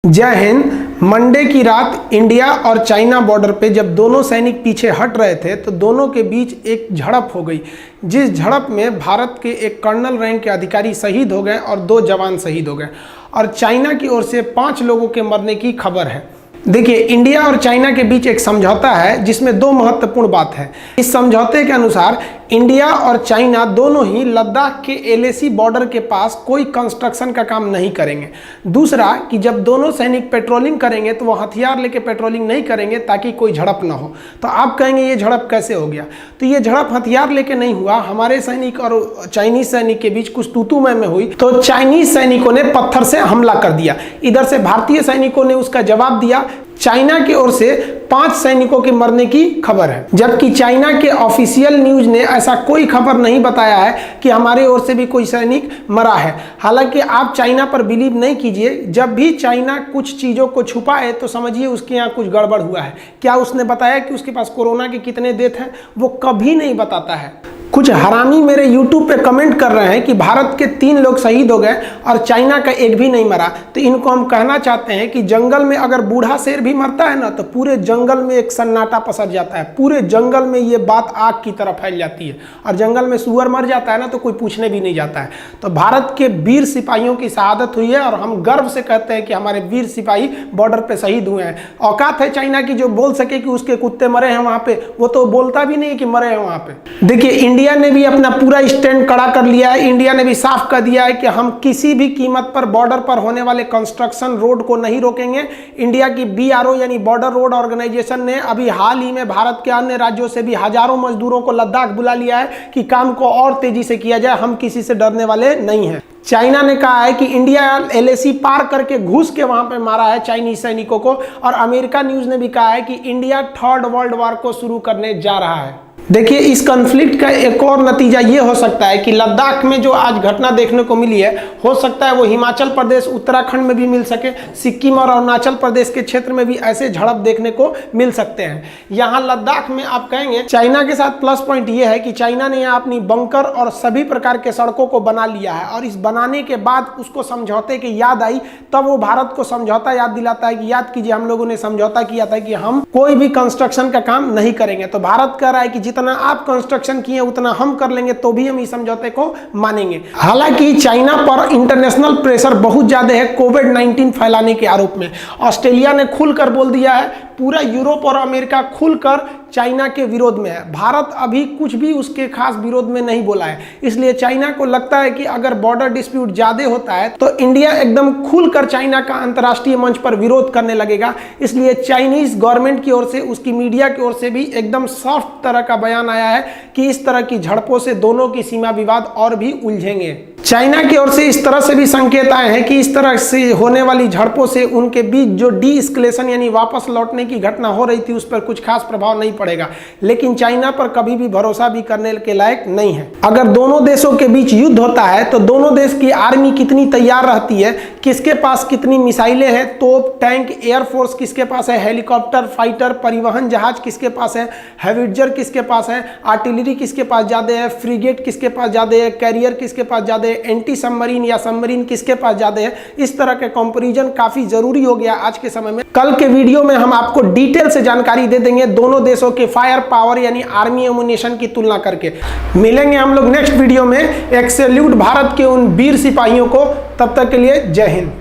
जय हिंद। मंडे की रात इंडिया और चाइना बॉर्डर पे जब दोनों सैनिक पीछे हट रहे थे तो दोनों के बीच एक झड़प हो गई, जिस झड़प में भारत के एक कर्नल रैंक के अधिकारी शहीद हो गए और 2 जवान शहीद हो गए और चाइना की ओर से 5 लोगों के मरने की खबर है। देखिए, इंडिया और चाइना के बीच एक समझौता है जिसमें 2 महत्वपूर्ण बात है। इस समझौते के अनुसार इंडिया और चाइना दोनों ही लद्दाख के LAC बॉर्डर के पास कोई कंस्ट्रक्शन का काम नहीं करेंगे। दूसरा कि जब दोनों सैनिक पेट्रोलिंग करेंगे तो वो हथियार लेके पेट्रोलिंग नहीं करेंगे ताकि कोई झड़प ना हो। तो आप कहेंगे ये झड़प कैसे हो गया? तो ये झड़प हथियार लेके नहीं हुआ, हमारे सैनिक और चाइनीज सैनिक के बीच कुछ तू मैं हुई तो चाइनीज सैनिकों ने पत्थर से हमला कर दिया। इधर से भारतीय सैनिकों ने उसका जवाब दिया। चाइना की ओर से 5 सैनिकों के मरने की खबर है, जबकि चाइना के ऑफिशियल न्यूज ने ऐसा कोई खबर नहीं बताया है कि हमारे ओर से भी कोई सैनिक मरा है। हालांकि आप चाइना पर बिलीव नहीं कीजिए, जब भी चाइना कुछ चीज़ों को छुपाए तो समझिए उसके यहाँ कुछ गड़बड़ हुआ है। क्या उसने बताया कि उसके पास कोरोना के कितने डेथ हैं? वो कभी नहीं बताता है। कुछ हरामी मेरे YouTube पे कमेंट कर रहे हैं कि भारत के 3 लोग शहीद हो गए और चाइना का एक भी नहीं मरा। तो इनको हम कहना चाहते हैं कि जंगल में अगर बूढ़ा शेर भी मरता है ना तो पूरे जंगल में एक सन्नाटा पसर जाता है। पूरे जंगल में ये बात आग की तरह फैल जाती है और जंगल में सूअर मर जाता है ना तो कोई पूछने भी नहीं जाता है। तो भारत के वीर सिपाहियों की शहादत हुई है और हम गर्व से कहते हैं कि हमारे वीर सिपाही बॉर्डर पे शहीद हुए हैं। औकात है चाइना की जो बोल सके कि उसके कुत्ते मरे हैं वहां पे, वो तो बोलता भी नहीं कि मरे हैं वहां पे। देखिए, इंडिया ने भी अपना पूरा स्टैंड खड़ा कर लिया है। इंडिया ने भी साफ कर दिया है कि हम किसी भी कीमत पर बॉर्डर पर होने वाले कंस्ट्रक्शन रोड को नहीं रोकेंगे। इंडिया की BRO यानी बॉर्डर रोड ऑर्गेनाइजेशन ने अभी हाल ही में भारत के अन्य राज्यों से भी हजारों मजदूरों को लद्दाख बुला लिया है कि काम को और तेजी से किया जाए। हम किसी से डरने वाले नहीं हैं। चाइना ने कहा है कि इंडिया LAC पार करके घुस के वहां पे मारा है चाइनीज सैनिकों को, और अमेरिका न्यूज ने भी कहा है कि इंडिया 3rd वर्ल्ड वॉर को शुरू करने जा रहा है। देखिए, इस कॉन्फ्लिक्ट का एक और नतीजा ये हो सकता है कि लद्दाख में जो आज घटना देखने को मिली है, हो सकता है वो हिमाचल प्रदेश, उत्तराखंड में भी मिल सके। सिक्किम और अरुणाचल प्रदेश के क्षेत्र में भी ऐसे झड़प देखने को मिल सकते हैं। यहाँ लद्दाख में आप कहेंगे चाइना के साथ प्लस पॉइंट ये है कि चाइना ने यहाँ अपनी बंकर और सभी प्रकार के सड़कों को बना लिया है, और इस बनाने के बाद उसको समझौते की याद आई, तब वो भारत को समझौता याद दिलाता है कि याद कीजिए हम लोगों ने समझौता किया था कि हम कोई भी कंस्ट्रक्शन का काम नहीं करेंगे। तो भारत कह रहा है कि जितना आप कंस्ट्रक्शन किए उतना हम कर लेंगे, तो भी हम इस समझौते को मानेंगे। हालांकि चाइना पर इंटरनेशनल प्रेशर बहुत ज्यादा है कोविड-19 फैलाने के आरोप में। ऑस्ट्रेलिया ने खुलकर बोल दिया है, पूरा यूरोप और अमेरिका खुलकर चाइना के विरोध में है। भारत अभी कुछ भी उसके खास विरोध में नहीं बोला है। इसलिए चाइना को लगता है कि अगर बॉर्डर डिस्प्यूट ज्यादा होता है तो इंडिया एकदम खुलकर चाइना का अंतर्राष्ट्रीय मंच पर विरोध करने लगेगा। इसलिए चाइनीज गवर्नमेंट की ओर से, उसकी मीडिया की ओर से भी एकदम सॉफ्ट तरह का बयान आया है कि इस तरह की झड़पों से दोनों की सीमा विवाद और भी उलझेंगे। चाइना की ओर से इस तरह से भी संकेत आए हैं कि इस तरह से होने वाली झड़पों से उनके बीच जो डी-एस्केलेशन यानी वापस लौटने की घटना हो रही थी उस पर कुछ खास प्रभाव नहीं पड़ेगा। लेकिन चाइना पर कभी भी भरोसा भी करने के लायक नहीं है। अगर दोनों देशों के बीच युद्ध होता है तो दोनों देश की आर्मी कितनी तैयार रहती है, किसके पास कितनी मिसाइलें हैं, तोप, टैंक, एयरफोर्स किसके पास है, हेलीकॉप्टर, फाइटर, परिवहन जहाज किसके पास है, हेविट्जर किसके पास है, आर्टिलरी किसके पास ज्यादा है, फ्रिगेट किसके पास ज्यादा है, कैरियर किसके पास ज्यादा है, एंटी सबमरीन या सबमरीन किसके पास ज्यादा है। इस तरह के कंपैरिजन काफी जरूरी हो गया आज के समय में। कल के वीडियो में हम आपको डिटेल से जानकारी दे देंगे दोनों देशों के फायर पावर यानी आर्मी एमुनेशन की तुलना करके। मिलेंगे हम लोग नेक्स्ट वीडियो में। एक सैल्यूट भारत के उन वीर सिपाहियों को। तब तक के लिए जय हिंद।